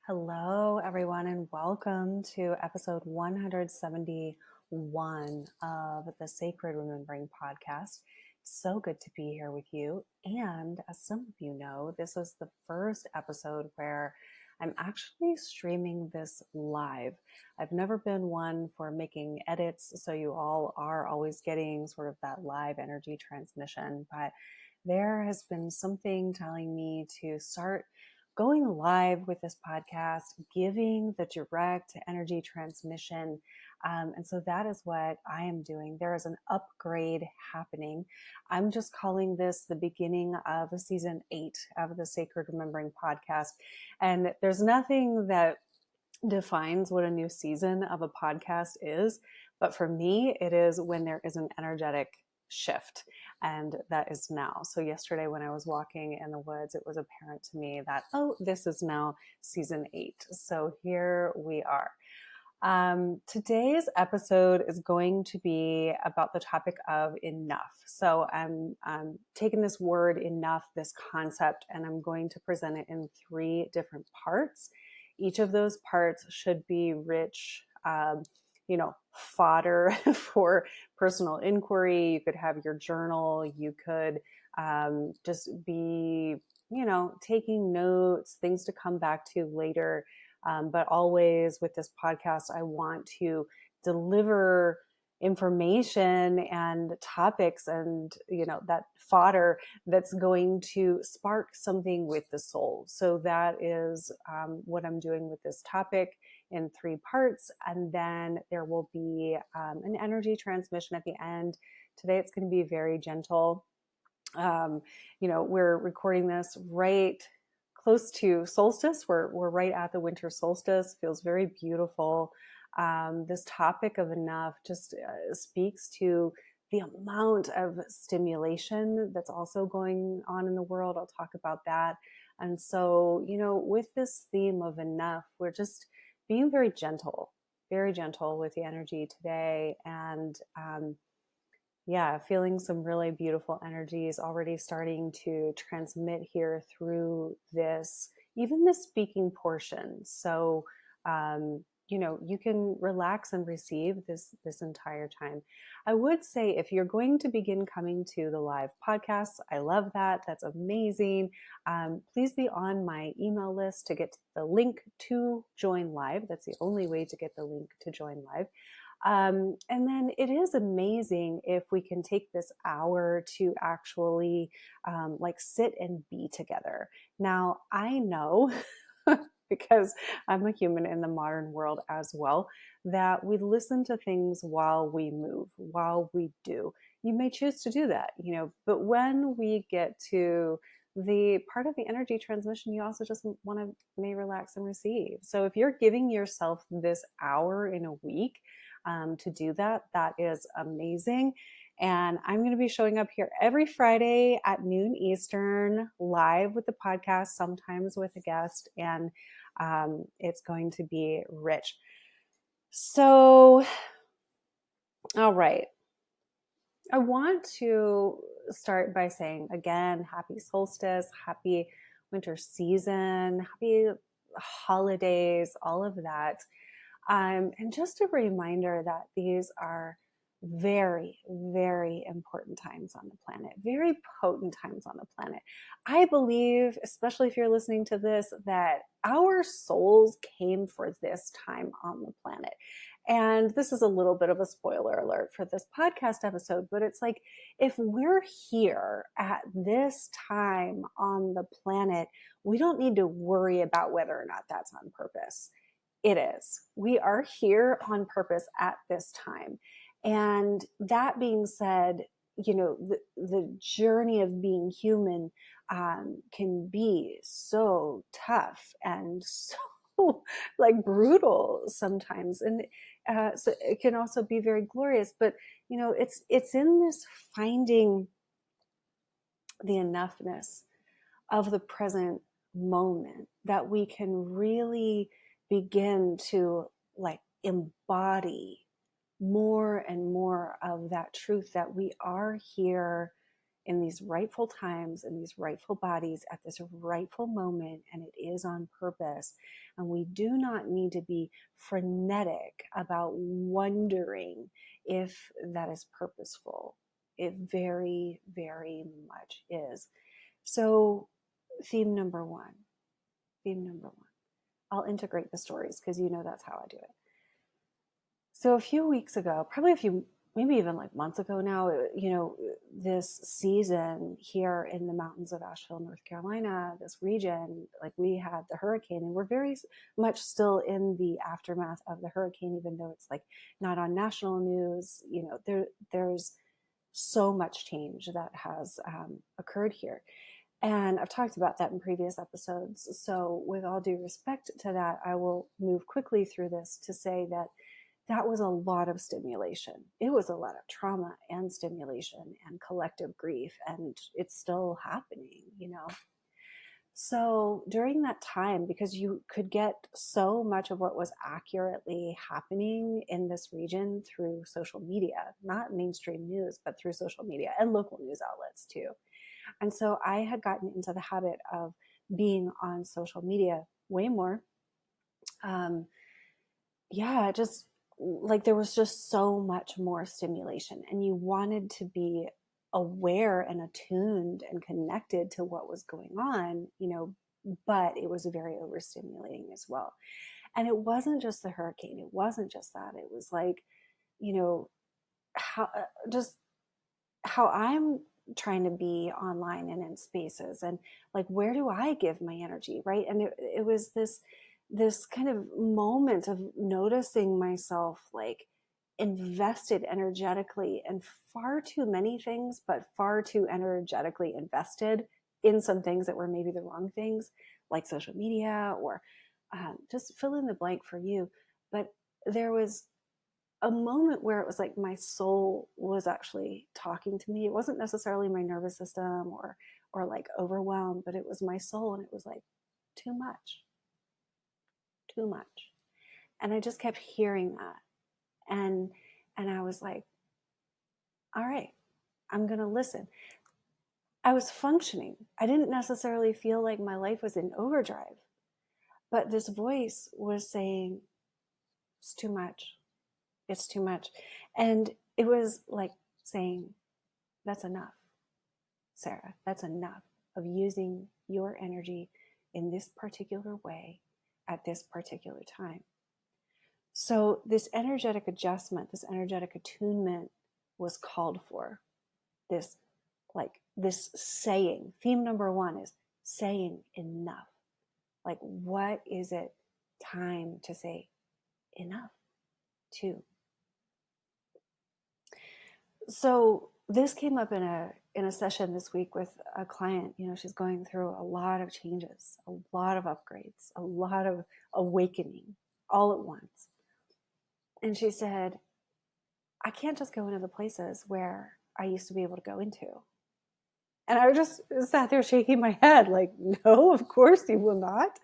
Hello, everyone, and welcome to episode 171 of the Sacred Remembering Podcast. So good to be here with you. And as some of you know, this is the first episode where I'm actually streaming this live. I've never been one for making edits, so you all are always getting sort of that live energy transmission. But there has been something telling me to start going live with this podcast, giving the direct energy transmission. And so that is what I am doing. There is an upgrade happening. I'm just calling this the beginning of season 8 of the Sacred Remembering podcast. And there's nothing that defines what a new season of a podcast is. But for me, it is when there is an energetic shift. And that is now. So yesterday when I was walking in the woods, it was apparent to me that, this is now season 8. So here we are. Today's episode is going to be about the topic of enough. So I'm taking this word enough, this concept, and I'm going to present it in 3 different parts. Each of those parts should be rich, fodder for personal inquiry. You could have your journal. You could just be, taking notes, things to come back to later. But always with this podcast, I want to deliver information and topics and, that fodder that's going to spark something with the soul. So that is what I'm doing with this topic in 3 parts. And then there will be an energy transmission at the end. Today, it's going to be very gentle. We're recording this right close to solstice. We're right at the winter solstice. Feels very beautiful. This topic of enough just speaks to the amount of stimulation that's also going on in the world. I'll talk about that. And so, with this theme of enough, we're just being very gentle with the energy today. And feeling some really beautiful energies already starting to transmit here through this, even the speaking portion. So, you can relax and receive this entire time. I would say if you're going to begin coming to the live podcasts, I love that. That's amazing. Please be on my email list to get the link to join live. That's the only way to get the link to join live. And then it is amazing if we can take this hour to actually sit and be together. Now, I know because I'm a human in the modern world as well, that we listen to things while we move, while we do. You may choose to do that, but when we get to the part of the energy transmission, you also just may relax and receive. So if you're giving yourself this hour in a week to do that, that is amazing. And I'm going to be showing up here every Friday at noon Eastern, live with the podcast, sometimes with a guest, and it's going to be rich. So, all right. I want to start by saying, again, happy solstice, happy winter season, happy holidays, all of that. And just a reminder that these are very, very important times on the planet, very potent times on the planet. I believe, especially if you're listening to this, that our souls came for this time on the planet. And this is a little bit of a spoiler alert for this podcast episode, but it's like, if we're here at this time on the planet, we don't need to worry about whether or not that's on purpose. It is. We are here on purpose at this time. And that being said, the journey of being human can be so tough and so brutal sometimes. And so it can also be very glorious. But, it's in this finding the enoughness of the present moment that we can really begin to embody more and more of that truth that we are here in these rightful times, in these rightful bodies, at this rightful moment, and it is on purpose. And we do not need to be frenetic about wondering if that is purposeful. It very, very much is. So, theme number one. I'll integrate the stories because that's how I do it. So a few weeks ago, probably maybe even like months ago now, this season here in the mountains of Asheville, North Carolina, this region, like we had the hurricane, and we're very much still in the aftermath of the hurricane, even though it's like not on national news. There's so much change that has occurred here. And I've talked about that in previous episodes. So with all due respect to that, I will move quickly through this to say that was a lot of stimulation. It was a lot of trauma and stimulation and collective grief, and it's still happening, So during that time, because you could get so much of what was accurately happening in this region through social media, not mainstream news, but through social media and local news outlets too. And so I had gotten into the habit of being on social media way more. Just like there was just so much more stimulation, and you wanted to be aware and attuned and connected to what was going on, but it was very overstimulating as well. And it wasn't just the hurricane. It wasn't just that. It was like, how I'm trying to be online and in spaces, and like, where do I give my energy? Right. And it was this kind of moment of noticing myself like invested energetically in far too many things, but far too energetically invested in some things that were maybe the wrong things, like social media or just fill in the blank for you. But there was a moment where it was like my soul was actually talking to me. It wasn't necessarily my nervous system or like overwhelmed, but it was my soul, and it was like too much. And I just kept hearing that. And I was like, all right, I'm going to listen. I was functioning. I didn't necessarily feel like my life was in overdrive, but this voice was saying, it's too much. It's too much. And it was like saying, that's enough, Sarah. That's enough of using your energy in this particular way at this particular time. So this energetic adjustment, this energetic attunement was called for. This saying, theme number one is saying enough. Like, what is it time to say enough to? So this came up in a session this week with a client. She's going through a lot of changes, a lot of upgrades, a lot of awakening all at once. And she said, I can't just go into the places where I used to be able to go into. And I just sat there shaking my head like, no, of course you will not.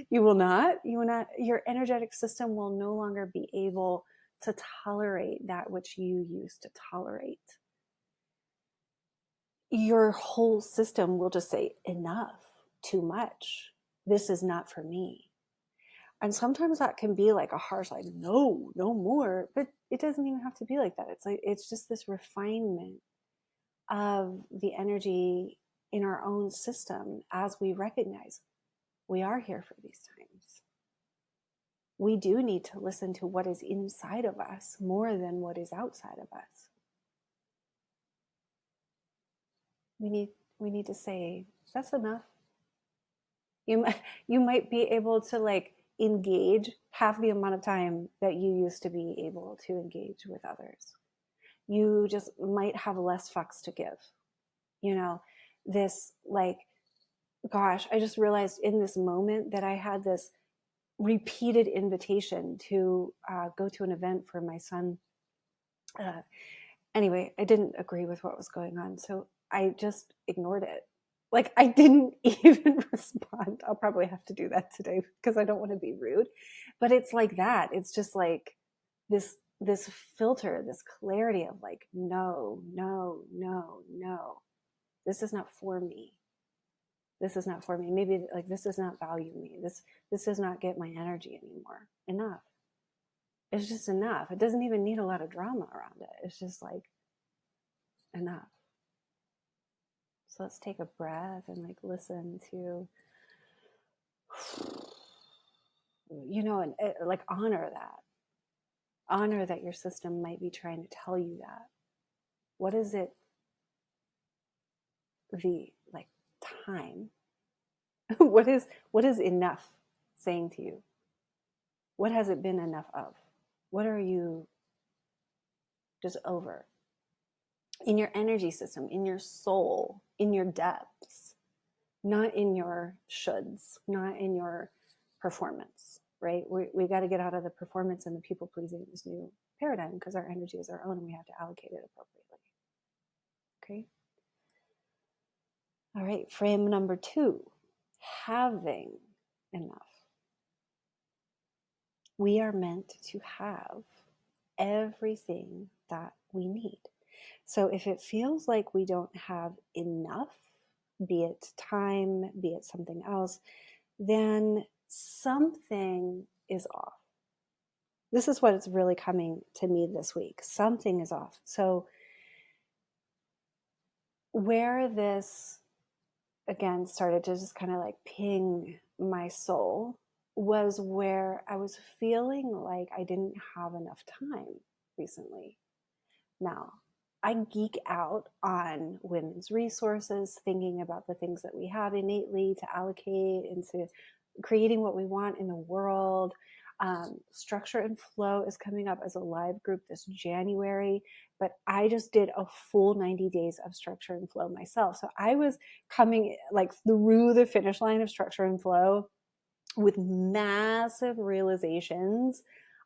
You will not. You will not. Your energetic system will no longer be able to tolerate that which you used to tolerate. Your whole system will just say, enough, too much. This is not for me. And sometimes that can be like a harsh, like, no more. But it doesn't even have to be like that. It's just this refinement of the energy in our own system as we recognize we are here for these times. We do need to listen to what is inside of us more than what is outside of us. We need to say, that's enough. You might be able to like engage half the amount of time that you used to be able to engage with others. You just might have less fucks to give. This like, gosh, I just realized in this moment that I had this repeated invitation to go to an event for my son. Anyway, I didn't agree with what was going on, so I just ignored it. Like, I didn't even respond. I'll probably have to do that today because I don't want to be rude. But it's like that. It's just like this filter, this clarity of like, no. This is not for me. This is not for me. Maybe like this does not value me. This does not get my energy anymore. Enough. It's just enough. It doesn't even need a lot of drama around it. It's just like enough. So let's take a breath and like listen to, and like honor that. Honor that your system might be trying to tell you that. What is it? The like time. what is enough saying to you? What has it been enough of? What are you just over? In your energy system, in your soul, in your depths, not in your shoulds, not in your performance, right? We got to get out of the performance and the people pleasing in this new paradigm because our energy is our own and we have to allocate it appropriately. Okay. All right. Frame number 2, having enough. We are meant to have everything that we need. So if it feels like we don't have enough, be it time, be it something else, then something is off. This is what is really coming to me this week. Something is off. So where this, again, started to just kind of like ping my soul was where I was feeling like I didn't have enough time recently. Now, I geek out on women's resources, thinking about the things that we have innately to allocate into creating what we want in the world. Structure and Flow is coming up as a live group this January, but I just did a full 90 days of Structure and Flow myself. So I was coming like through the finish line of Structure and Flow with massive realizations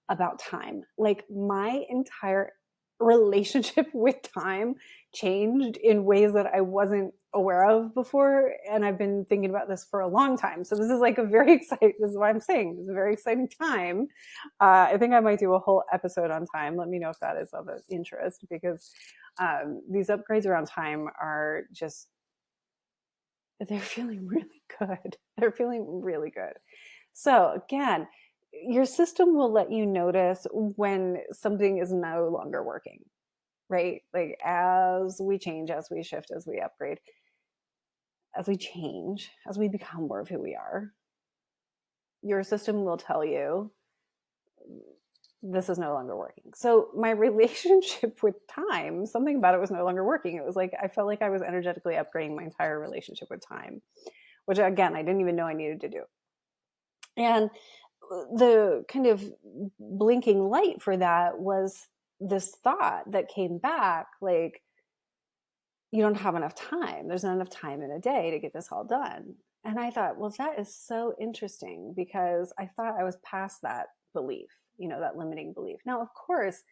about time. Like my entire relationship with time changed in ways that I wasn't aware of before. And I've been thinking about this for a long time. So this is like a very exciting, this is what I'm saying. It's a very exciting time. I think I might do a whole episode on time. Let me know if that is of interest because these upgrades around time are just, they're feeling really good. They're feeling really good. So again, your system will let you notice when something is no longer working, right? Like as we change, as we shift, as we upgrade, as we change, as we become more of who we are, your system will tell you this is no longer working. So my relationship with time, something about it was no longer working. It was like I felt like I was energetically upgrading my entire relationship with time, which again, I didn't even know I needed to do. And the kind of blinking light for that was this thought that came back, like, you don't have enough time. There's not enough time in a day to get this all done. And I thought, well, that is so interesting because I thought I was past that belief, that limiting belief. Now, of course,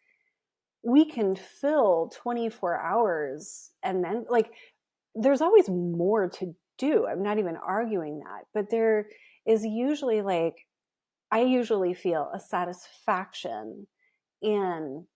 we can fill 24 hours and then like, there's always more to do. I'm not even arguing that, but there is usually like, I usually feel a satisfaction in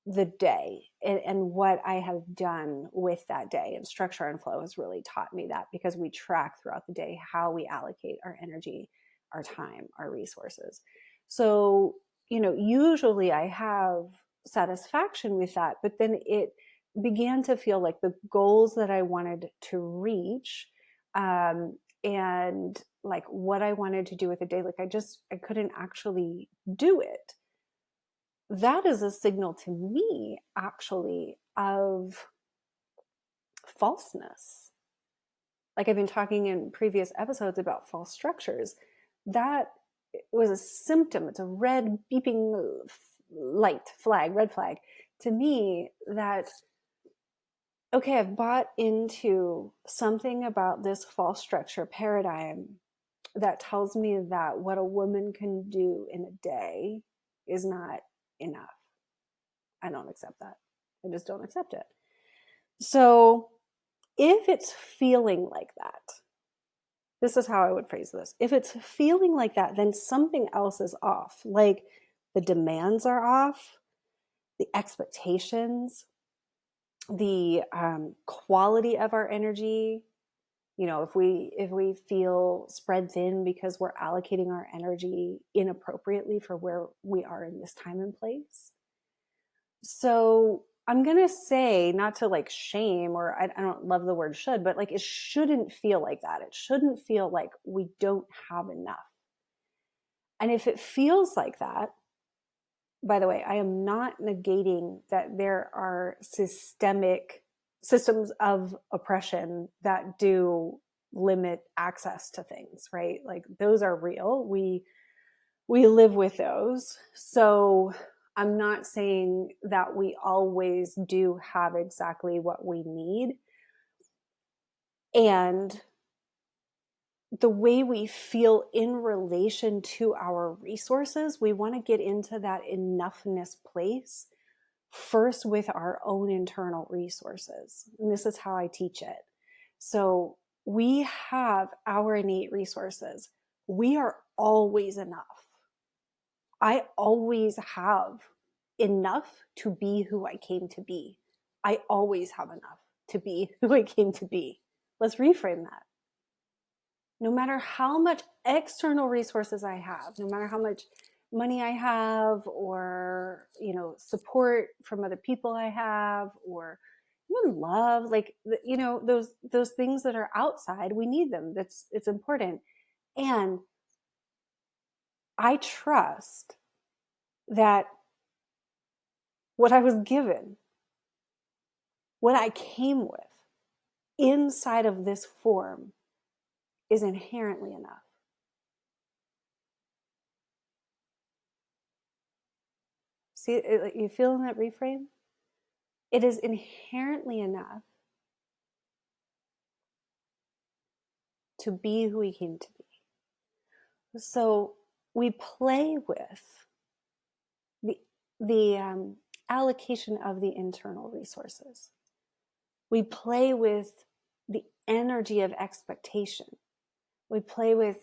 the day and what I have done with that day. And Structure and Flow has really taught me that because we track throughout the day how we allocate our energy, our time, our resources. So, usually I have satisfaction with that, but then it began to feel like the goals that I wanted to reach, and like what I wanted to do with the day, like I couldn't actually do it. That is a signal to me actually of falseness. Like I've been talking in previous episodes about false structures. That was a symptom. It's a red beeping red flag to me that, okay, I've bought into something about this false structure paradigm that tells me that what a woman can do in a day is not enough. I don't accept that. I just don't accept it. So if it's feeling like that, this is how I would phrase this. If it's feeling like that, then something else is off. Like the demands are off, the expectations, the quality of our energy. You know, if we feel spread thin because we're allocating our energy inappropriately for where we are in this time and place. So I'm going to say, not to like shame, or I don't love the word should, but like it shouldn't feel like that. It shouldn't feel like we don't have enough. And if it feels like that, by the way, I am not negating that there are systemic systems of oppression that do limit access to things, right? Like those are real. We live with those. So I'm not saying that we always do have exactly what we need. And the way we feel in relation to our resources, we want to get into that enoughness place first with our own internal resources. And this is how I teach it. So we have our innate resources. We are always enough. I always have enough to be who I came to be. I always have enough to be who I came to be. Let's reframe that. No matter how much external resources I have, no matter how much money I have, or, you know, support from other people I have, or even love, like, you know, those things that are outside, we need them. It's important. And I trust that what I was given, what I came with inside of this form, is inherently enough. See, you feeling that reframe? It is inherently enough to be who we came to be. So we play with the allocation of the internal resources. We play with the energy of expectation. We play with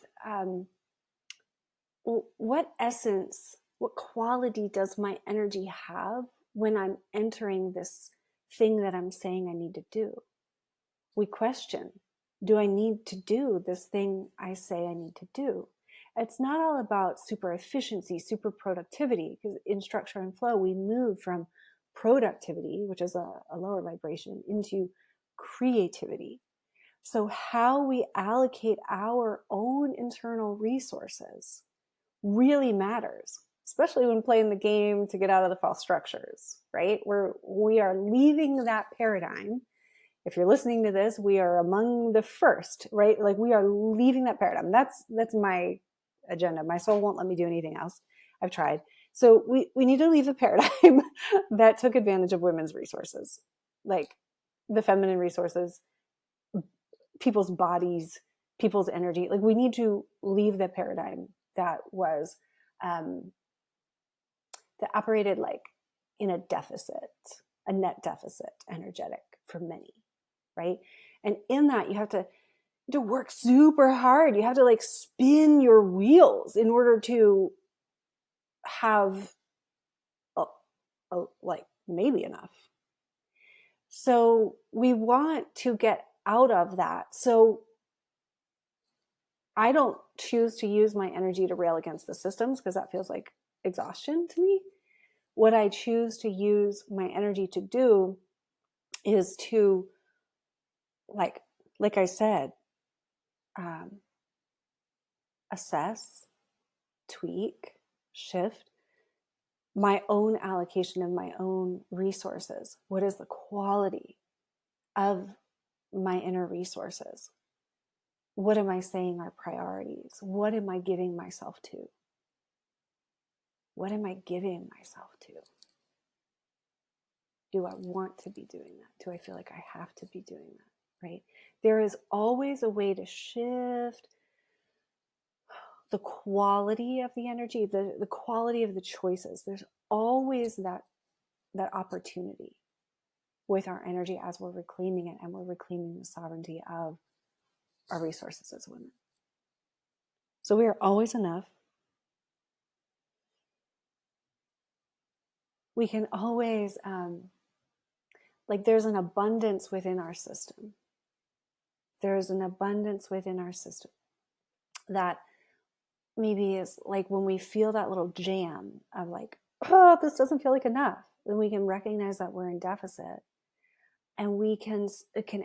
what essence, what quality does my energy have when I'm entering this thing that I'm saying I need to do? We question, do I need to do this thing I say I need to do? It's not all about super efficiency, super productivity, because in structure and flow, we move from productivity, which is a lower vibration, into creativity. So how we allocate our own internal resources really matters, especially when playing the game to get out of the false structures, right? We are leaving that paradigm. If you're listening to this, we are among the first, right? Like we are leaving that paradigm. That's my agenda. My soul won't let me do anything else. I've tried. So we need to leave a paradigm that took advantage of women's resources, like the feminine resources, people's bodies, people's energy. Like we need to leave the paradigm that was that operated like in a deficit, a net deficit energetic for many, right? And in that, you have to work super hard. You have to like spin your wheels in order to have like maybe enough. So we want to get out of that. So I don't choose to use my energy to rail against the systems because that feels like exhaustion to me. What I choose to use my energy to do is to like I said, assess, tweak, shift my own allocation of my own resources. What is the quality of my inner resources? What am I saying are priorities? What am I giving myself to? What am I giving myself to? Do I want to be doing that? Do I feel like I have to be doing that? Right? There is always a way to shift the quality of the energy, the quality of the choices. There's always that opportunity with our energy as we're reclaiming it, and we're reclaiming the sovereignty of our resources as women. So we are always enough. We can always Like there's an abundance within our system. There's an abundance within our system that maybe is like when we feel that little jam of like, oh, this doesn't feel like enough, then we can recognize that we're in deficit, and we can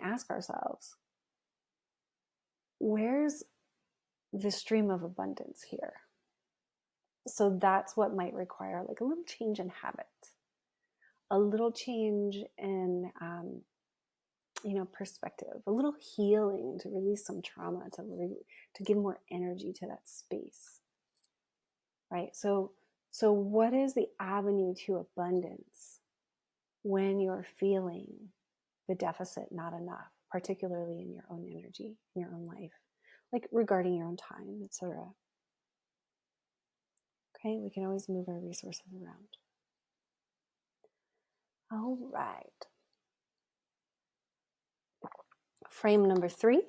ask ourselves, where's the stream of abundance here? So that's what might require like a little change in habit, a little change in perspective, a little healing to release some trauma, to give more energy to that space, right? So what is the avenue to abundance when you're feeling the deficit, not enough, particularly in your own energy, in your own life, like regarding your own time, etc. Okay, we can always move our resources around. All right. Frame number 3,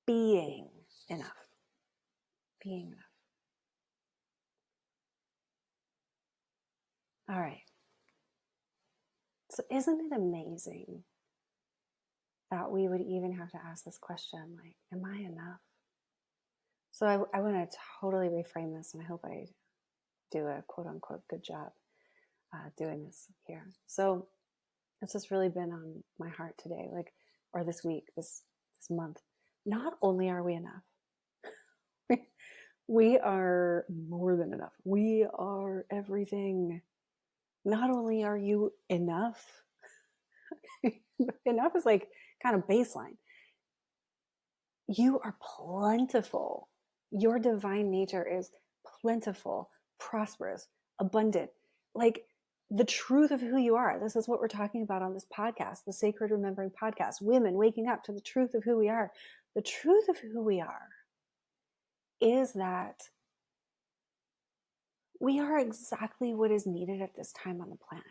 being enough. Being enough. All right. So isn't it amazing that we would even have to ask this question, like, am I enough? So I want to totally reframe this, and I hope I do a quote unquote good job doing this here. So it's just really been on my heart today, like, or this week, this month. Not only are we enough, we are more than enough. We are everything. Not only are you enough, enough is like kind of baseline. You are plentiful. Your divine nature is plentiful, prosperous, abundant. Like the truth of who you are. This is what we're talking about on this podcast, the Sacred Remembering Podcast. Women waking up to the truth of who we are. The truth of who we are is that we are exactly what is needed at this time on the planet.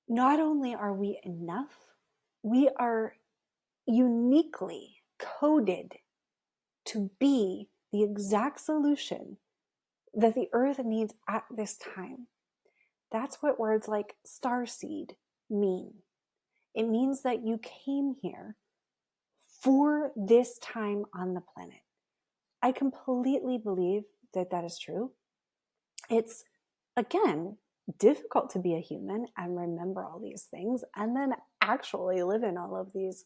Not only are we enough, we are uniquely coded to be the exact solution that the earth needs at this time. That's what words like starseed mean. It means that you came here for this time on the planet. I completely believe that that is true. It's, again, difficult to be a human and remember all these things and then actually live in all of these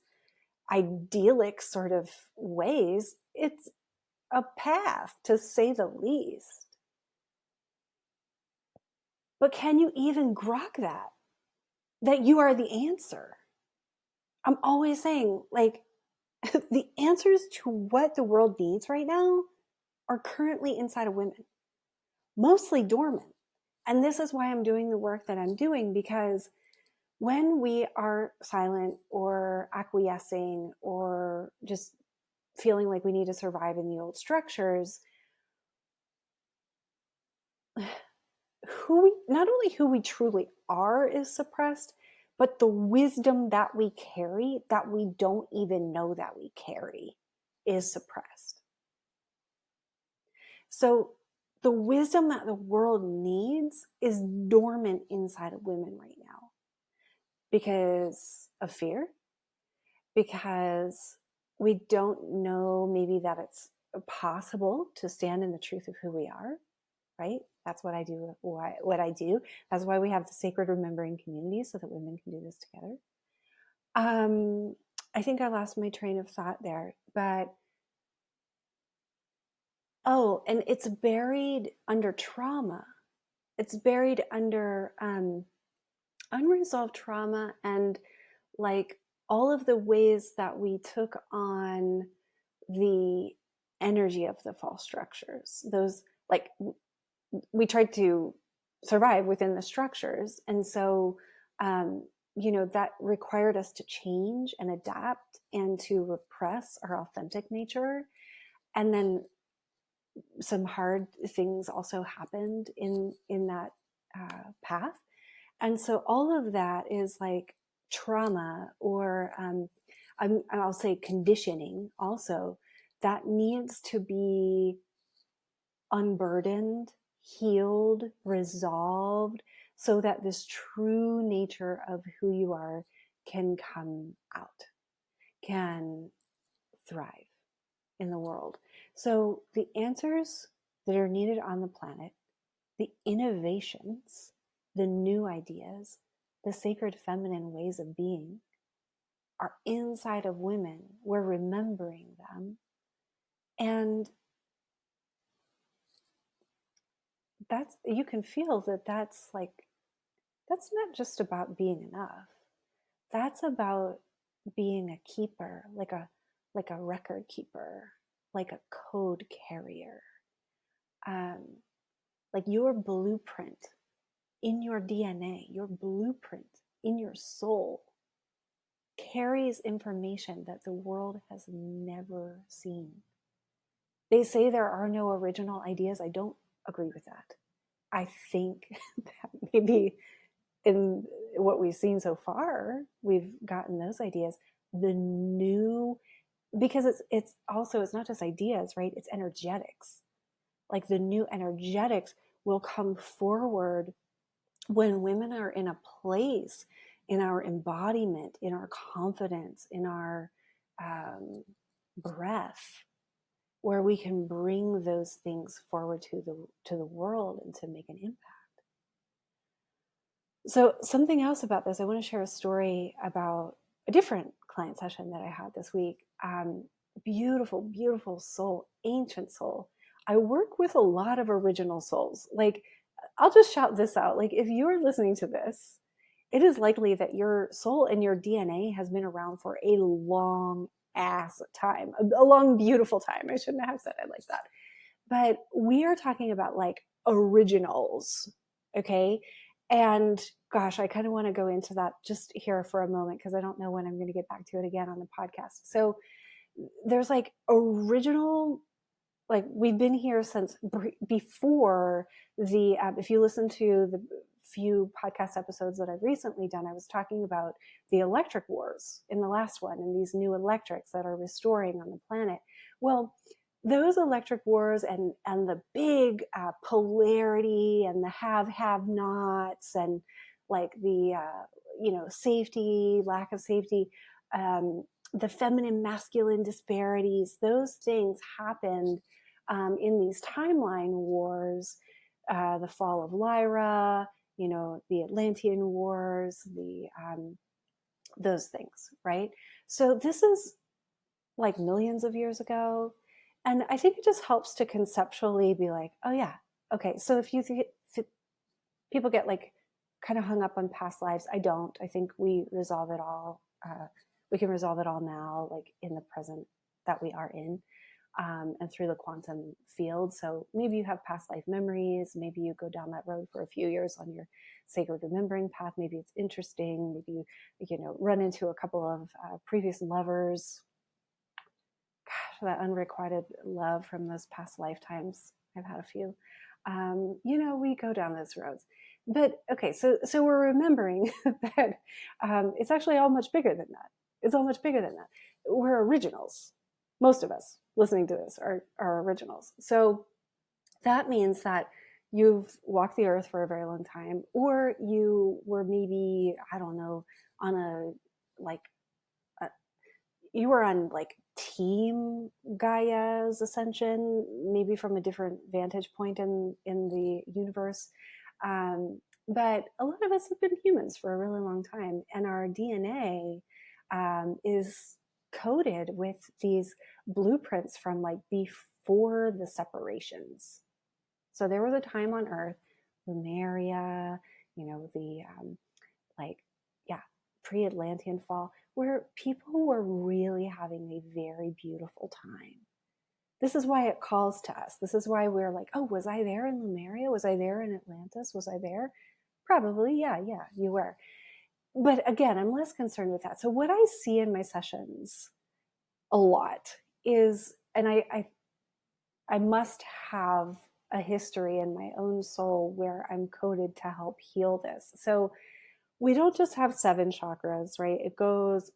idyllic sort of ways. It's a path, to say the least. But can you even grok that you are the answer? I'm always saying, like, the answers to what the world needs right now are currently inside of women, mostly dormant. And this is why I'm doing the work that I'm doing, because when we are silent or acquiescing or just feeling like we need to survive in the old structures, not only who we truly are is suppressed, but the wisdom that we carry, that we don't even know that we carry, is suppressed. So the wisdom that the world needs is dormant inside of women right now because of fear, because we don't know maybe that it's possible to stand in the truth of who we are, right? That's what I do. What I do. That's why we have the Sacred Remembering community, so that women can do this together. I think I lost my train of thought there, but and it's buried under trauma. It's buried under unresolved trauma, and like all of the ways that we took on the energy of the false structures. Those, like, we tried to survive within the structures. And so, that required us to change and adapt and to repress our authentic nature. And then some hard things also happened in that path. And so all of that is like trauma, or I'll say conditioning also, that needs to be unburdened, healed, resolved, so that this true nature of who you are can come out, can thrive in the world. So the answers that are needed on the planet, the innovations, the new ideas, the sacred feminine ways of being are inside of women. We're remembering them. And that's, you can feel that that's not just about being enough. That's about being a keeper, like a record keeper, like a code carrier. Um, like your blueprint in your DNA, your blueprint in your soul carries information that the world has never seen. They say there are no original ideas. I don't agree with that. I think that maybe in what we've seen so far, we've gotten those ideas. The new, because it's also, it's not just ideas, right? It's energetics. Like the new energetics will come forward when women are in a place in our embodiment, in our confidence, in our breath, where we can bring those things forward to the world and to make an impact. So something else about this, I want to share a story about a different client session that I had this week. Beautiful, beautiful soul, ancient soul. I work with a lot of original souls. Like, I'll just shout this out. Like, if you're listening to this, it is likely that your soul and your DNA has been around for a long ass time, a long, beautiful time. I shouldn't have said it like that. But we are talking about like originals, okay? And gosh, I kind of want to go into that just here for a moment because I don't know when I'm going to get back to it again on the podcast. So there's like original, like we've been here since before the, if you listen to the few podcast episodes that I've recently done, I was talking about the electric wars in the last one and these new electrics that are restoring on the planet. Well, those electric wars and the big polarity and the have nots and like the safety, lack of safety, the feminine masculine disparities, those things happened in these timeline wars, the fall of Lyra, the Atlantean wars, those things, right? So this is like millions of years ago. And I think it just helps to conceptually be like, oh yeah, okay. So if people get like kind of hung up on past lives, I don't. I think we resolve it all. We can resolve it all now, like in the present that we are in, and through the quantum field. So maybe you have past life memories. Maybe you go down that road for a few years on your sacred remembering path. Maybe it's interesting. Maybe you run into a couple of previous lovers. Gosh, that unrequited love from those past lifetimes. I've had a few. We go down those roads. But okay, so we're remembering that it's actually all much bigger than that. It's all much bigger than that. We're originals. Most of us listening to this are originals. So that means that you've walked the earth for a very long time, or you were maybe, I don't know, on you were on like team Gaia's ascension, maybe from a different vantage point in the universe. But a lot of us have been humans for a really long time, and our DNA is coded with these blueprints from like before the separations. So there was a time on Earth, Lemuria, the pre-Atlantean fall, where people were really having a very beautiful time. This is why it calls to us. This is why we're like, oh, was I there in Lemuria? Was I there in Atlantis? Was I there? Probably, yeah, you were. But again, I'm less concerned with that. So what I see in my sessions a lot is, and I must have a history in my own soul where I'm coded to help heal this. So we don't just have 7 chakras, right?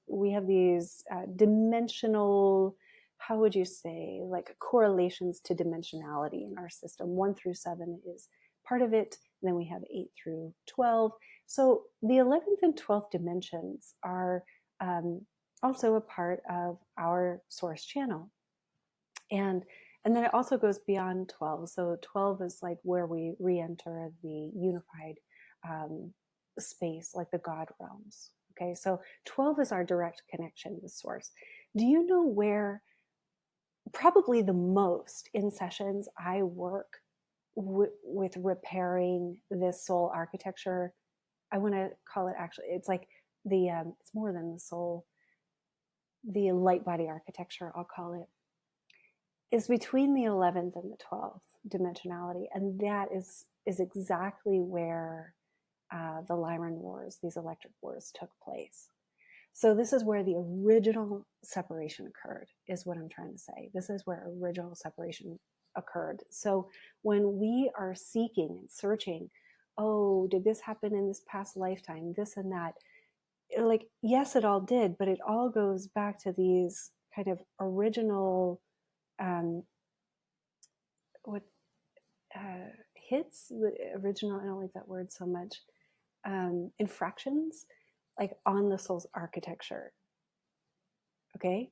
We have these dimensional, how would you say, like correlations to dimensionality in our system. 1 through 7 is part of it. And then we have 8 through 12. So the 11th and 12th dimensions are also a part of our source channel. And then it also goes beyond 12. So 12 is like where we re-enter the unified space, like the God realms. Okay, so 12 is our direct connection with source. Do you know where probably the most in sessions I work with repairing this soul architecture? I want to call it, actually, it's like it's more than the soul, the light body architecture, I'll call it, is between the 11th and the 12th dimensionality. And that is exactly where the Lyran Wars, these electric wars, took place. So this is where the original separation occurred, is what I'm trying to say. This is where original separation occurred. So when we are seeking and searching, oh, did this happen in this past lifetime, this and that, like, yes, it all did, but it all goes back to these kind of original what hits, the original, I don't like that word so much, infractions, like on the soul's architecture. Okay,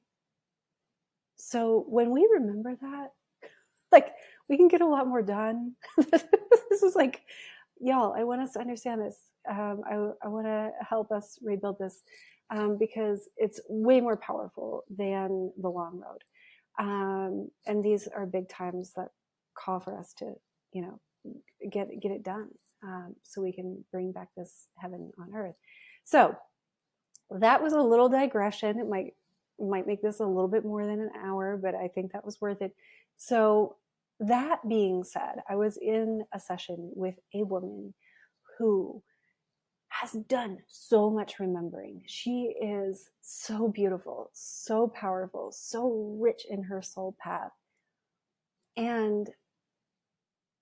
so when we remember that, like, we can get a lot more done. This is like, y'all, I want us to understand this. I want to help us rebuild this because it's way more powerful than the long road. And these are big times that call for us to, get it done, so we can bring back this heaven on earth. So that was a little digression. It might make this a little bit more than an hour, but I think that was worth it. So that being said, I was in a session with a woman who has done so much remembering. She is so beautiful, so powerful, so rich in her soul path. And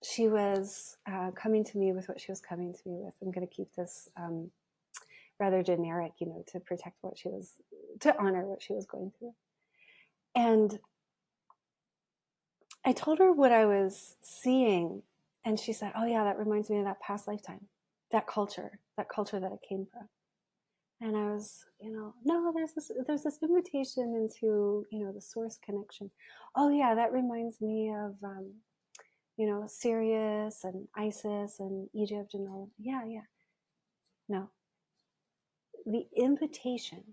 she was coming to me with what she was coming to me with. I'm going to keep this rather generic, to protect to honor what she was going through. And I told her what I was seeing, and she said, oh yeah, that reminds me of that past lifetime, that culture that I came from. And I was, no, there's this invitation into, the source connection. Oh yeah, that reminds me of, Sirius and Isis and Egypt and all. Yeah. No, the invitation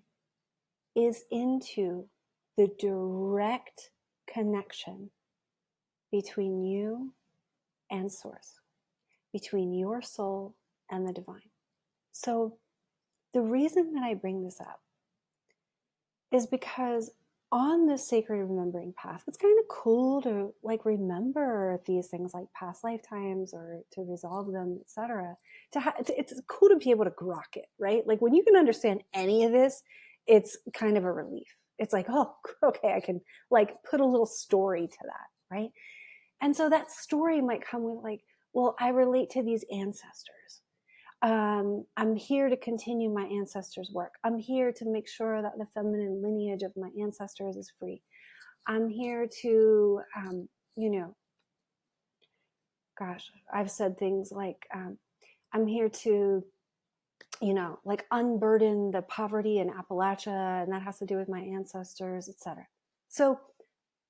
is into the direct connection between you and source, between your soul and the divine. So the reason that I bring this up is because on this sacred remembering path, it's kind of cool to remember these things like past lifetimes or to resolve them, etc. It's cool to be able to grok it, right? Like when you can understand any of this, it's kind of a relief. It's like, oh, okay, I can put a little story to that, right? And so that story might come with well, I relate to these ancestors. I'm here to continue my ancestors' work. I'm here to make sure that the feminine lineage of my ancestors is free. I'm here to, I've said things like, I'm here to, unburden the poverty in Appalachia, and that has to do with my ancestors, etc. So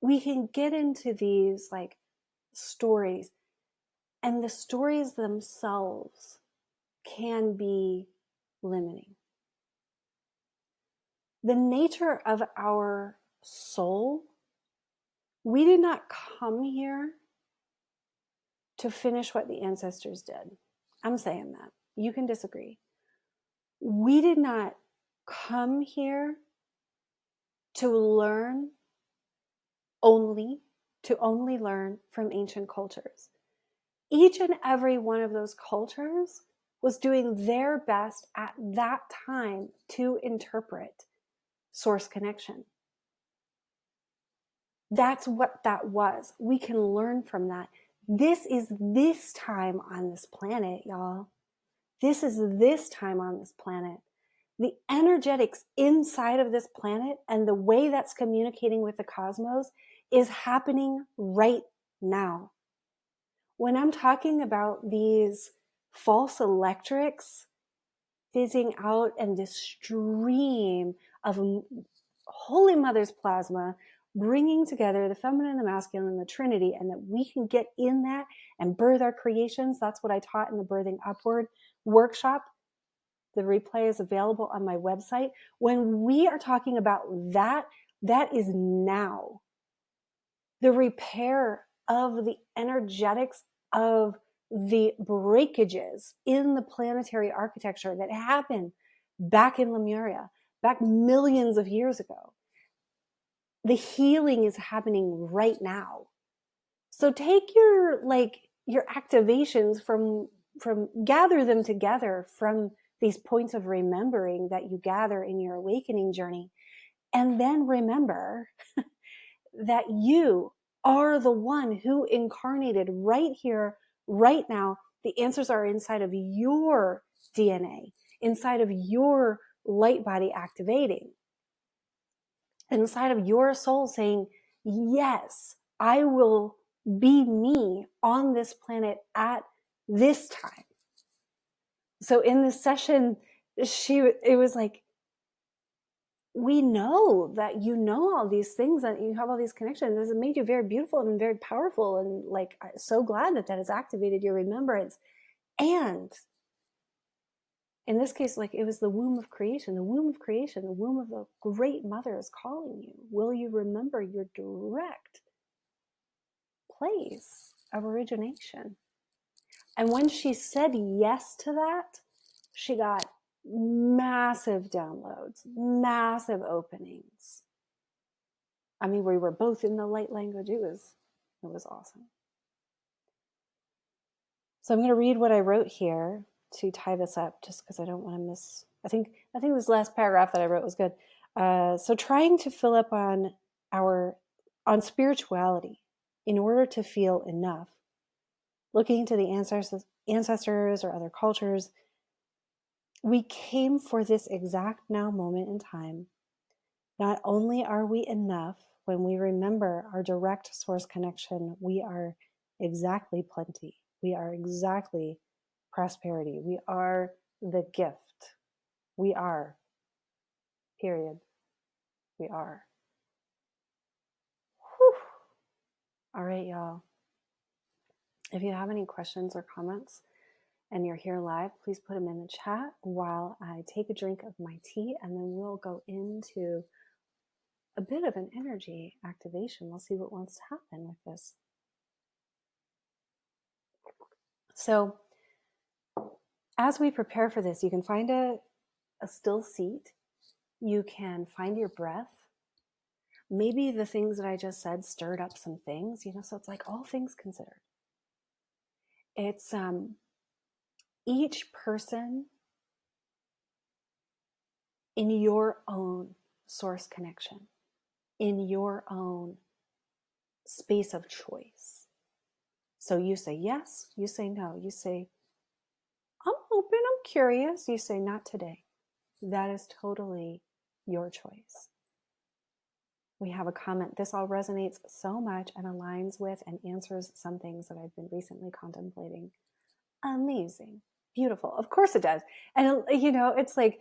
we can get into these stories, and the stories themselves can be limiting. The nature of our soul, we did not come here to finish what the ancestors did. I'm saying that. You can disagree. We did not come here to learn to only learn from ancient cultures. Each and every one of those cultures was doing their best at that time to interpret source connection. That's what that was. We can learn from that. This is this time on this planet, y'all. This is this time on this planet. The energetics inside of this planet and the way that's communicating with the cosmos is happening right now. When I'm talking about these false electrics fizzing out and this stream of Holy Mother's plasma bringing together the feminine, the masculine, and the Trinity, and that we can get in that and birth our creations. That's what I taught in the Birthing Upward workshop. The replay is available on my website. When we are talking about that, that is now. The repair of the energetics of the breakages in the planetary architecture that happened back in Lemuria, back millions of years ago. The healing is happening right now. So take your activations from gather them together from these points of remembering that you gather in your awakening journey. And then remember that you are the one who incarnated right here, right now. The answers are inside of your DNA, inside of your light body activating, inside of your soul saying, yes, I will be me on this planet at this time. So in this session, it was like, we know that you know all these things and you have all these connections. This has made you very beautiful and very powerful. And like, I'm so glad that has activated your remembrance. And in this case, like, it was the womb of creation, the womb of creation, the womb of the great mother is calling you. Will you remember your direct place of origination? And when she said yes to that, she got massive downloads, massive openings. I mean, we were both in the light language. It was awesome. So I'm going to read what I wrote here to tie this up, just because I don't want to miss. I think this last paragraph that I wrote was good. So trying to fill up on spirituality in order to feel enough, looking to the ancestors or other cultures, we came for this exact now moment in time. Not only are we enough when we remember our direct source connection, we are exactly plenty. We are exactly prosperity. We are the gift. We are. Period. We are. Whew. All right, y'all. If you have any questions or comments and you're here live, please put them in the chat while I take a drink of my tea, and then we'll go into a bit of an energy activation. We'll see what wants to happen with this. So as we prepare for this, you can find a still seat. You can find your breath. Maybe the things that I just said stirred up some things, so it's like all things considered. It's each person in your own source connection, in your own space of choice. So you say yes, you say no, you say, I'm open, I'm curious, you say not today. That is totally your choice. We have a comment. This all resonates so much and aligns with and answers some things that I've been recently contemplating. Amazing. Beautiful. Of course it does. And, it's like,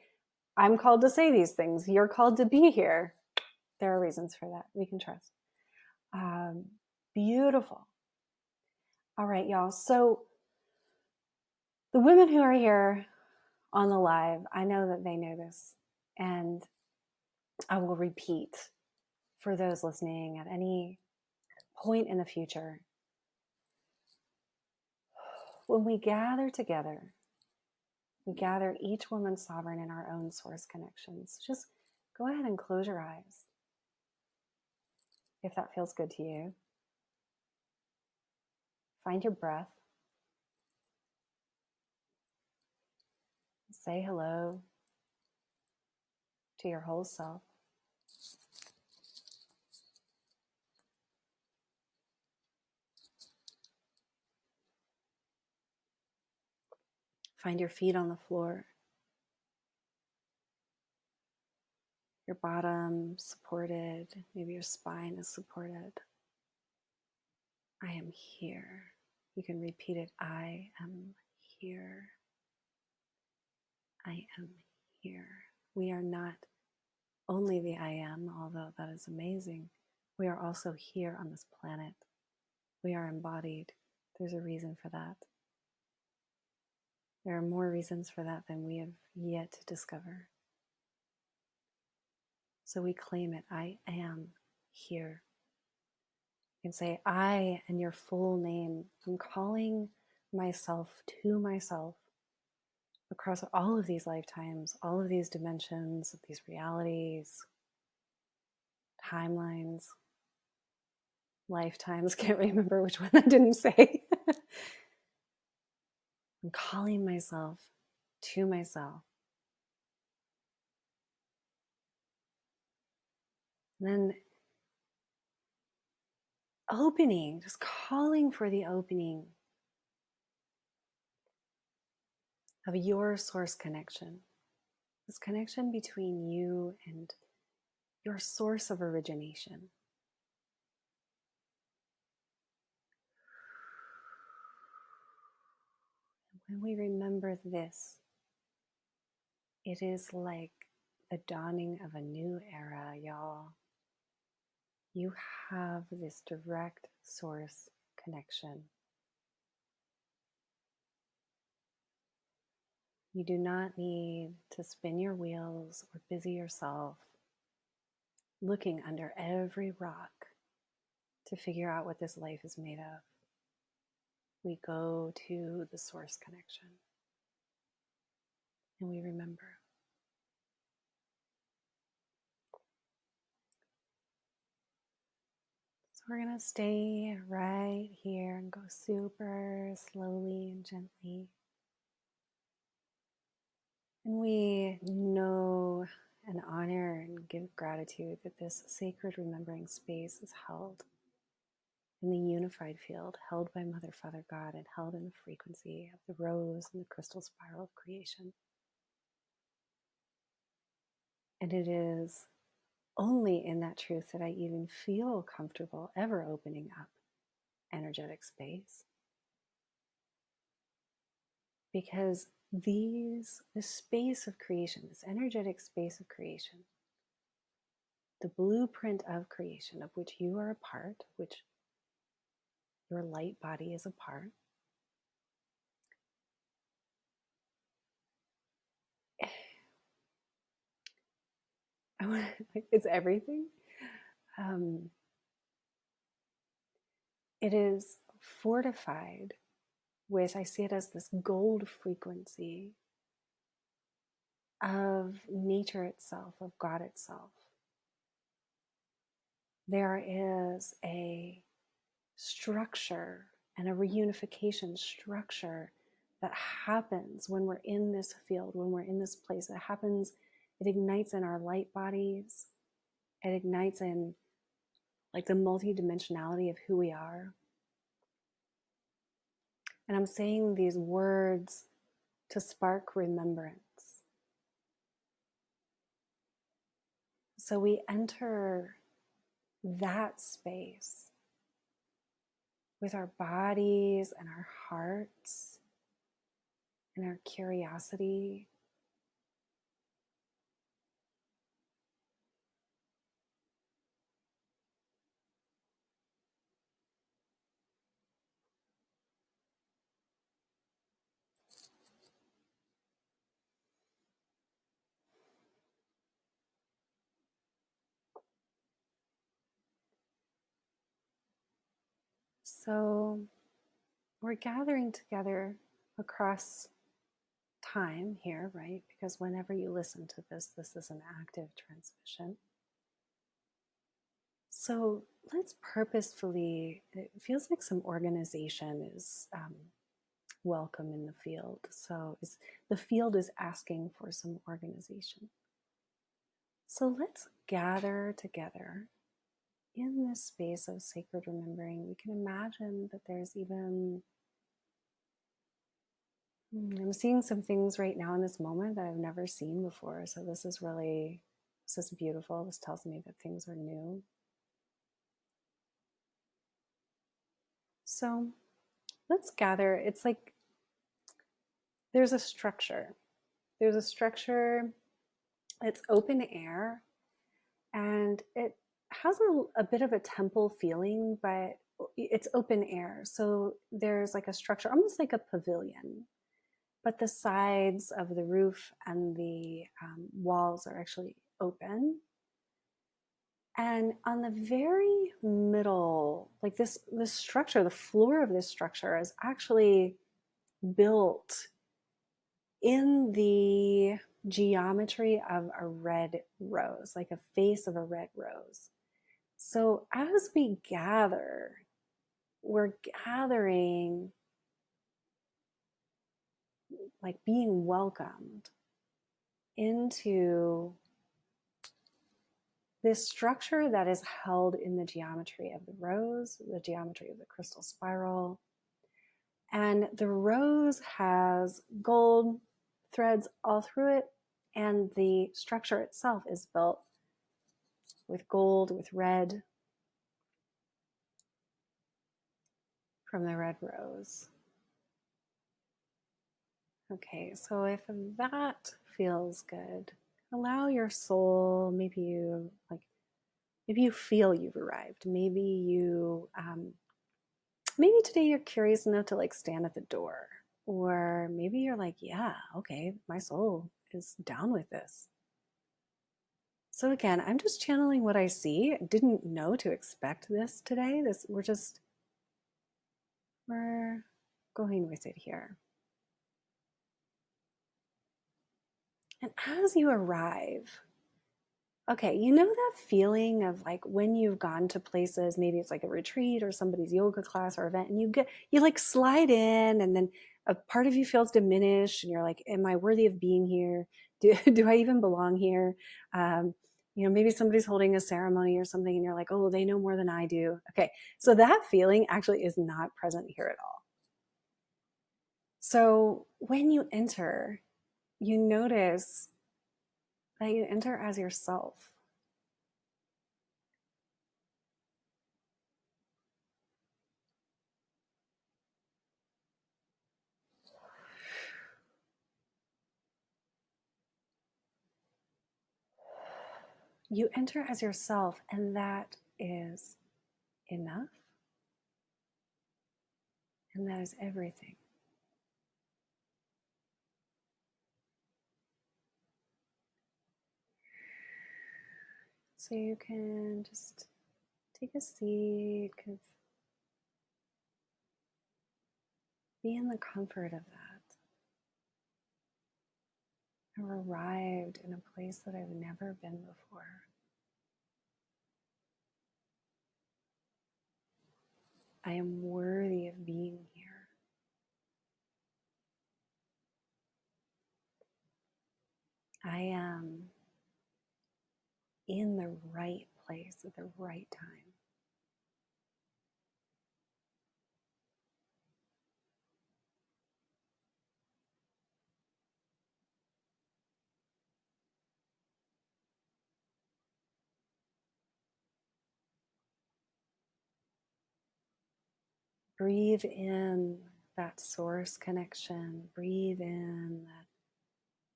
I'm called to say these things. You're called to be here. There are reasons for that. We can trust. Beautiful. All right, y'all. So the women who are here on the live, I know that they know this. And I will repeat for those listening at any point in the future. When we gather together, we gather each woman sovereign in our own source connections. Just go ahead and close your eyes if that feels good to you. Find your breath. Say hello to your whole self. Find your feet on the floor. Your bottom supported. Maybe your spine is supported. I am here. You can repeat it. I am here. I am here. We are not only the I am, although that is amazing. We are also here on this planet. We are embodied. There's a reason for that. There are more reasons for that than we have yet to discover. So we claim it. I am here. You can say, I and your full name. I'm calling myself to myself across all of these lifetimes, all of these dimensions, these realities, timelines, lifetimes. Can't remember which one I didn't say. I'm calling myself to myself. And then opening, just calling for the opening of your source connection. This connection between you and your source of origination. When we remember this, it is like the dawning of a new era, y'all. You have this direct source connection. You do not need to spin your wheels or busy yourself looking under every rock to figure out what this life is made of. We go to the source connection and we remember. So we're going to stay right here and go super slowly and gently. And we know and honor and give gratitude that this sacred remembering space is held in the unified field, held by Mother, Father, God, and held in the frequency of the rose and the crystal spiral of creation. And it is only in that truth that I even feel comfortable ever opening up energetic space. Because this space of creation, this energetic space of creation, the blueprint of creation of which you are a part, which your light body is a part, it's everything. It is fortified with, I see it as this gold frequency of nature itself, of God itself. There is a structure and a reunification structure that happens when we're in this field, when we're in this place. It happens, it ignites in our light bodies. It ignites in like the multidimensionality of who we are. And I'm saying these words to spark remembrance. So we enter that space with our bodies and our hearts and our curiosity. So we're gathering together across time here, right? Because whenever you listen to this, this is an active transmission. So let's purposefully, it feels like some organization is welcome in the field. So the field is asking for some organization. So let's gather together in this space of sacred remembering. We can imagine that there's even, I'm seeing some things right now in this moment that I've never seen before. So this is beautiful. This tells me that things are new. So let's gather. It's like there's a structure. There's a structure. It's open air, and it has a bit of a temple feeling, but it's open air. So there's like a structure, almost like a pavilion, but the sides of the roof and the walls are actually open. And on the very middle, like this structure, the floor of this structure is actually built in the geometry of a red rose, like a face of a red rose. So as we gather, we're gathering, like being welcomed into this structure that is held in the geometry of the rose, the geometry of the crystal spiral. And the rose has gold threads all through it, and the structure itself is built with gold, with red from the red rose. Okay, so if that feels good, allow your soul, maybe you feel you've arrived. Maybe today you're curious enough to like stand at the door, or maybe you're like, yeah, okay, my soul is down with this. So again, I'm just channeling what I see. I didn't know to expect this today. We're going with it here. And as you arrive, okay, you know that feeling of like when you've gone to places, maybe it's like a retreat or somebody's yoga class or event, and you like slide in, and then a part of you feels diminished, and you're like, am I worthy of being here? Do I even belong here? Maybe somebody's holding a ceremony or something, and you're like, oh, they know more than I do. Okay, so that feeling actually is not present here at all. So when you enter, you notice that you enter as yourself. You enter as yourself, and that is enough, and that is everything. So you can just take a seat, kind of be in the comfort of that. I've arrived in a place that I've never been before. I am worthy of being here. I am in the right place at the right time. Breathe in that source connection. Breathe in that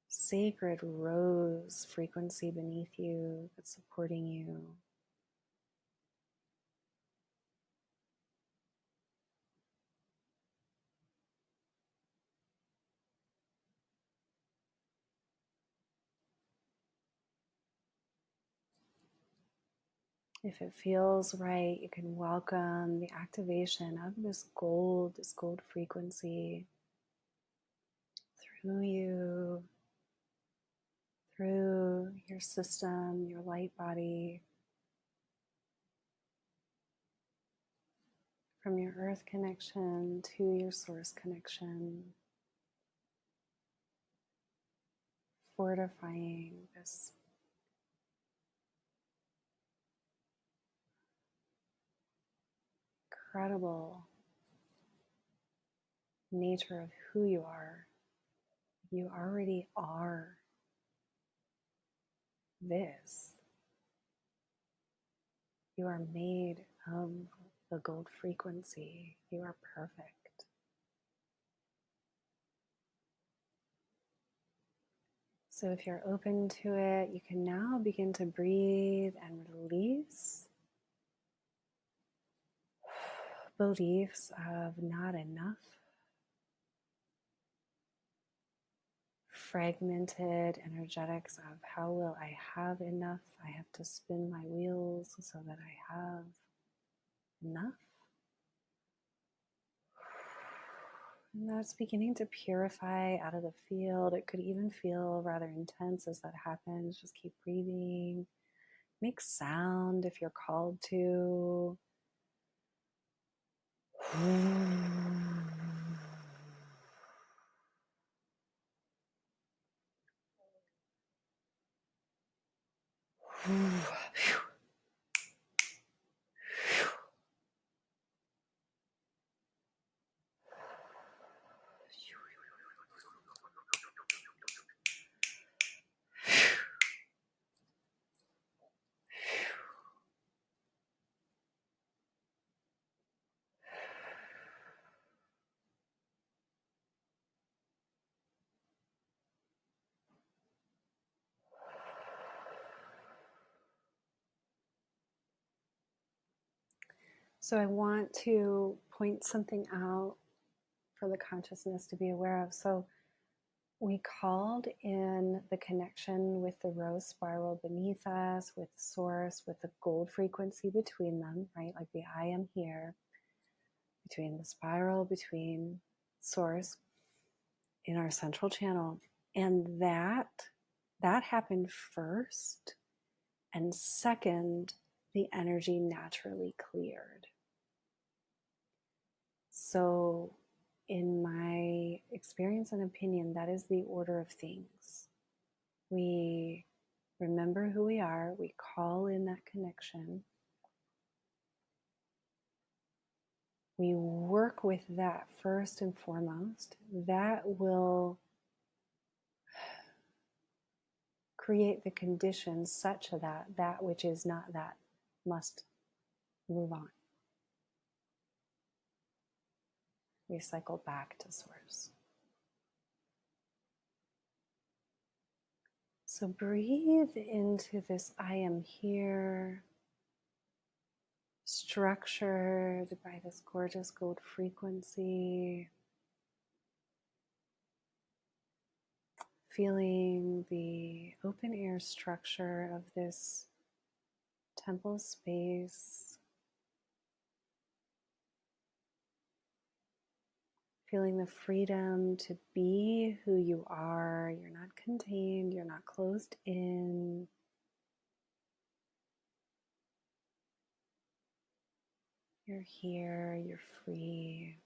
sacred rose frequency beneath you that's supporting you. If it feels right, you can welcome the activation of this gold frequency through you, through your system, your light body, from your earth connection to your source connection, fortifying this incredible nature of who you are. You already are this. You are made of the gold frequency. You are perfect. So if you're open to it, you can now begin to breathe and release beliefs of not enough, fragmented energetics of how will I have enough? I have to spin my wheels so that I have enough. And that's beginning to purify out of the field. It could even feel rather intense as that happens. Just keep breathing. Make sound if you're called to. So I want to point something out for the consciousness to be aware of. So we called in the connection with the rose spiral beneath us, with source, with the gold frequency between them, right? Like the I am here, between the spiral, between source in our central channel. And that happened first. And second, the energy naturally cleared. So in my experience and opinion, that is the order of things. We remember who we are, we call in that connection, we work with that first and foremost. That will create the conditions such that that which is not that must move on. We cycle back to source. So breathe into this I am here, structured by this gorgeous gold frequency. Feeling the open air structure of this temple space. Feeling the freedom to be who you are. You're not contained, you're not closed in. You're here, you're free.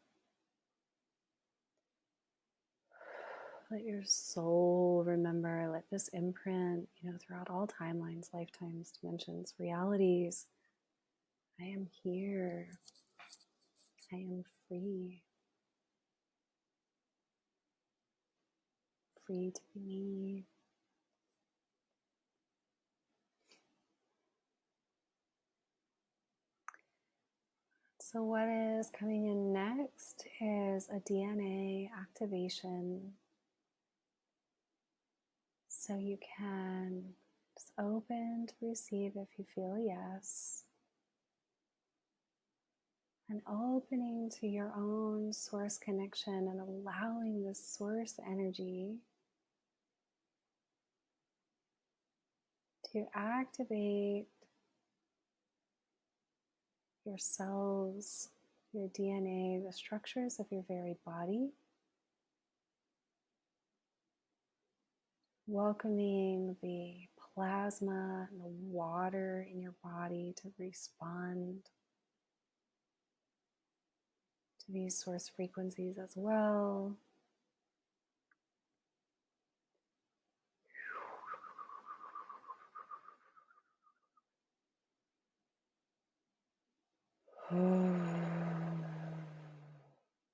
Let your soul remember, let this imprint, throughout all timelines, lifetimes, dimensions, realities. I am here. I am free. Free to be me. So what is coming in next is a DNA activation. So you can just open to receive if you feel a yes. And opening to your own source connection and allowing the source energy to activate your cells, your DNA, the structures of your very body. Welcoming the plasma and the water in your body to respond to these source frequencies as well.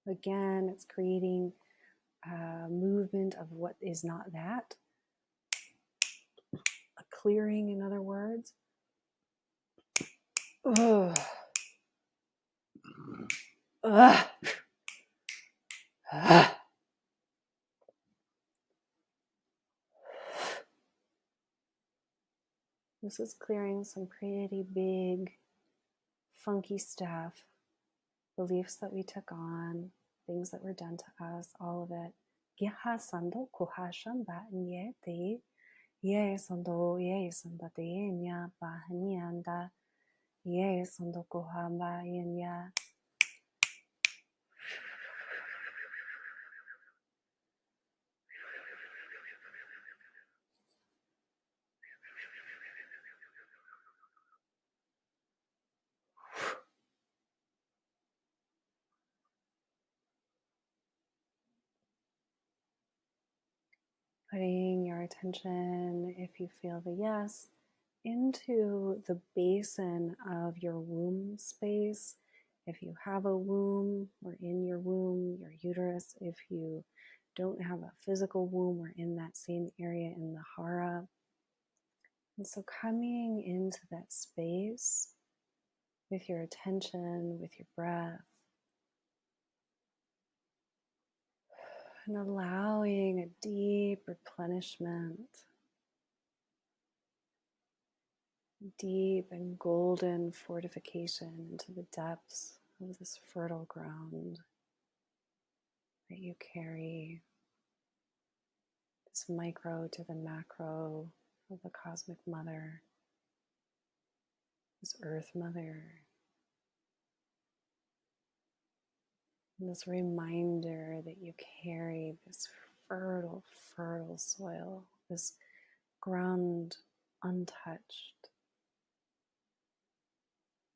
Again, it's creating a movement of what is not that. A clearing, in other words. Ugh. Ugh. Ugh. This is clearing some pretty big, funky stuff, beliefs that we took on, things that were done to us, all of it. Giha sando kuha shamba nye te ye sando te nya ba nyanda ye sando kuha ba nya. Putting your attention, if you feel the yes, into the basin of your womb space. If you have a womb, or in your womb, your uterus. If you don't have a physical womb, we're in that same area in the hara. And so coming into that space with your attention, with your breath, and allowing a deep replenishment, deep and golden fortification into the depths of this fertile ground that you carry, this micro to the macro of the cosmic mother, this earth mother, and this reminder that you carry this fertile, fertile soil, this ground untouched,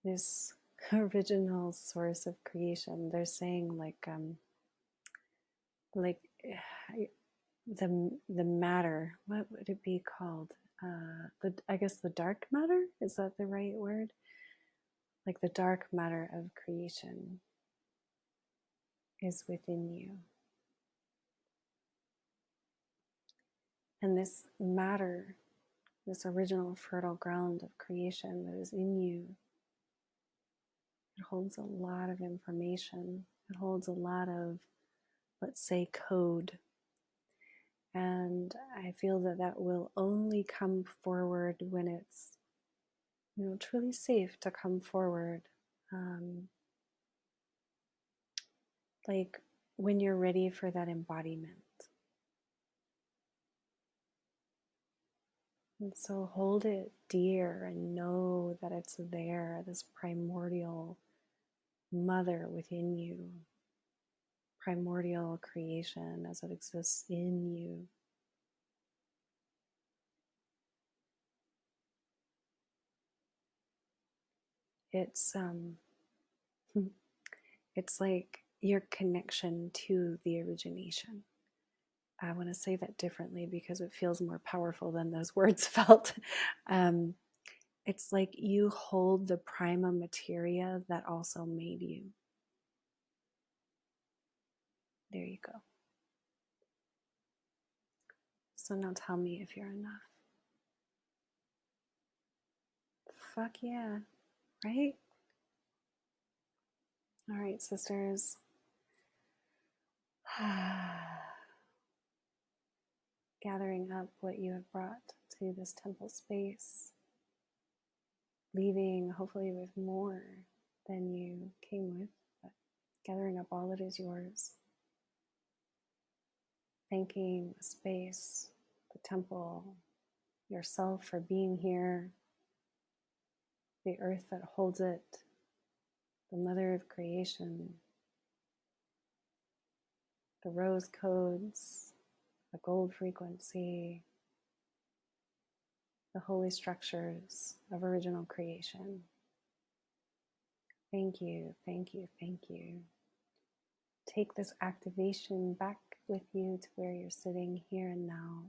this original source of creation. They're saying like the matter, what would it be called? I guess the dark matter, is that the right word? Like the dark matter of creation is within you. And this matter, this original fertile ground of creation that is in you, it holds a lot of information. It holds a lot of, let's say, code. And I feel that that will only come forward when it's, truly safe to come forward. Like when you're ready for that embodiment. And so hold it dear and know that it's there, this primordial mother within you, primordial creation as it exists in you. It's it's like your connection to the origination. I want to say that differently because it feels more powerful than those words felt. It's like you hold the prima materia that also made you. There you go. So now tell me if you're enough. Fuck yeah, right? All right, sisters. Gathering up what you have brought to this temple space, leaving hopefully with more than you came with, but gathering up all that is yours. Thanking the space, the temple, yourself for being here, the earth that holds it, the mother of creation, the rose codes, the gold frequency, the holy structures of original creation. Thank you, thank you, thank you. Take this activation back with you to where you're sitting here and now.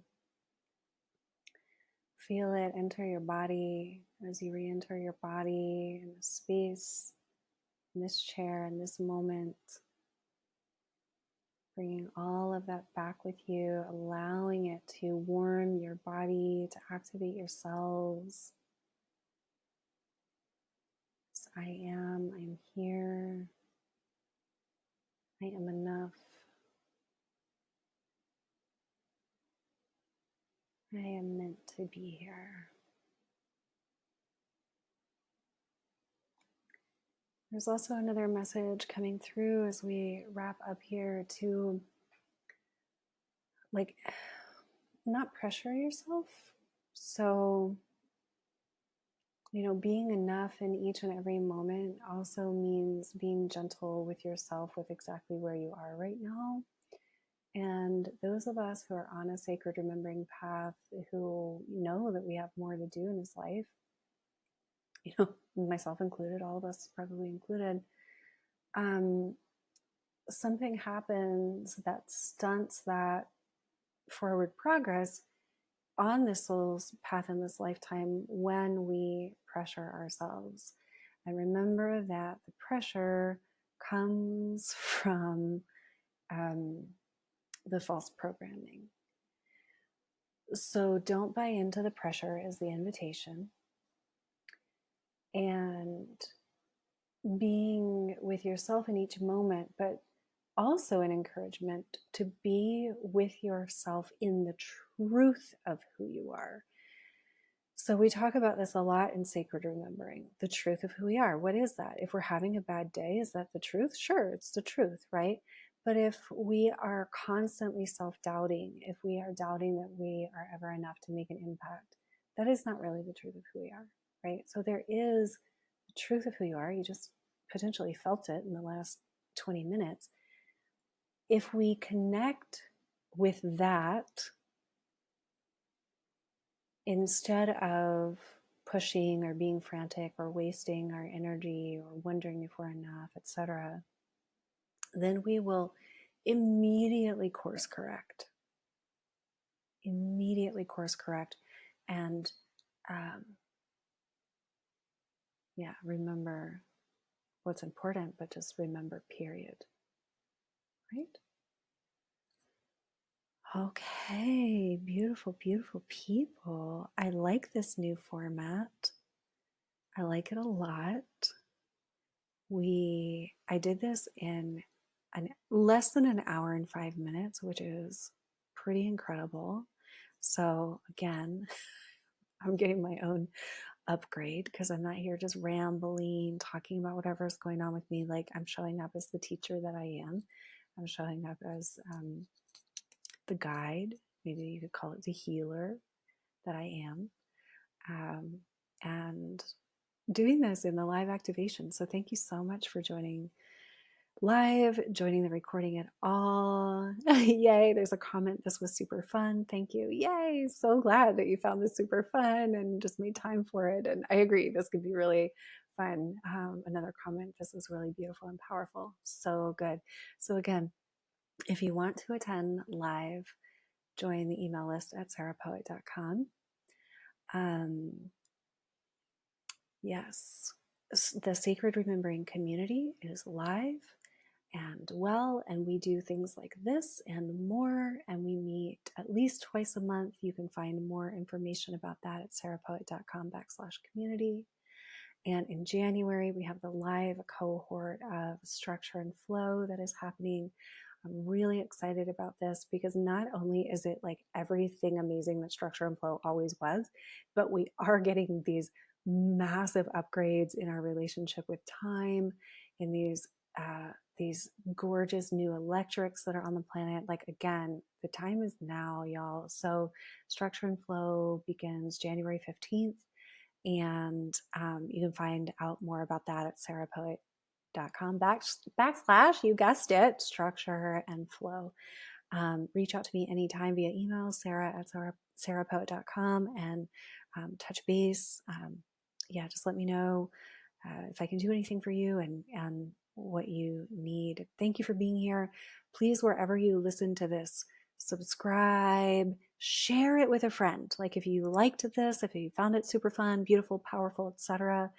Feel it enter your body as you re-enter your body in this space, in this chair, in this moment. Bringing all of that back with you, allowing it to warm your body, to activate your cells. So I'm here, I am enough. I am meant to be here. There's also another message coming through as we wrap up here to, like, not pressure yourself. So, being enough in each and every moment also means being gentle with yourself with exactly where you are right now. And those of us who are on a sacred remembering path, who know that we have more to do in this life, myself included, all of us probably included, um, something happens that stunts that forward progress on this soul's path in this lifetime when we pressure ourselves. And remember that the pressure comes from the false programming. So don't buy into the pressure as the invitation. And being with yourself in each moment, but also an encouragement to be with yourself in the truth of who you are. So we talk about this a lot in sacred remembering, the truth of who we are. What is that? If we're having a bad day, is that the truth? Sure, it's the truth, right? But if we are constantly self-doubting, if we are doubting that we are ever enough to make an impact, that is not really the truth of who we are, right? So there is the truth of who you are. You just potentially felt it in the last 20 minutes. If we connect with that, instead of pushing or being frantic or wasting our energy or wondering if we're enough, etc., then we will immediately course correct. Immediately course correct. And remember what's important, but just remember, period. Right? Okay, beautiful, beautiful people. I like this new format. I like it a lot. I did this in less than an hour and 5 minutes, which is pretty incredible. So again, I'm getting my own upgrade because I'm not here just rambling, talking about whatever's going on with me. Like, I'm showing up as the teacher that I am. I'm showing up as the guide. Maybe you could call it the healer that I am. And doing this in the live activation. So thank you so much for joining live, joining the recording at all. Yay, there's a comment. This was super fun. Thank you. Yay, so glad that you found this super fun and just made time for it. And I agree, this could be really fun. Another comment, this was really beautiful and powerful. So good. So again, if you want to attend live, join the email list at sarahpoet.com. Yes, the Sacred Remembering community is live and well, and we do things like this and more, and we meet at least twice a month. You can find more information about that at sarahpoet.com/community. And in January, we have the live cohort of Structure and Flow that is happening. I'm really excited about this because not only is it like everything amazing that Structure and Flow always was, but we are getting these massive upgrades in our relationship with time, in these gorgeous new electrics that are on the planet. Like, again, the time is now, y'all. So Structure and Flow begins January 15th. And you can find out more about that at sarahpoet.com / you guessed it, Structure and Flow. Reach out to me anytime via email, sarah@sarahpoet.com, and touch base. Just let me know if I can do anything for you and what you need. Thank you for being here. Please, wherever you listen to this, subscribe, share it with a friend. Like, if you liked this, if you found it super fun, beautiful, powerful, etc.,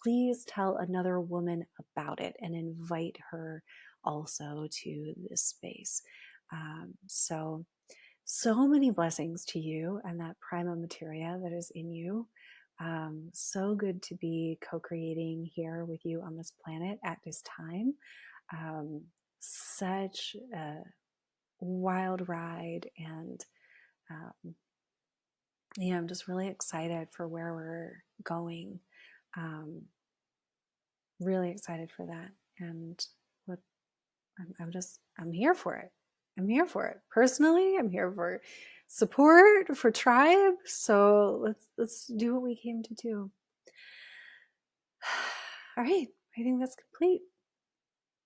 please tell another woman about it and invite her also to this space. So many blessings to you and that prima materia that is in you. So good to be co-creating here with you on this planet at this time. Such a wild ride, and I'm just really excited for where we're going. really excited for that. And what I'm here for it. I'm here for it. Personally, I'm here for support, for tribe. So let's do what we came to do. All right. I think that's complete.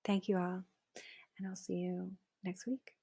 Thank you all. And I'll see you next week.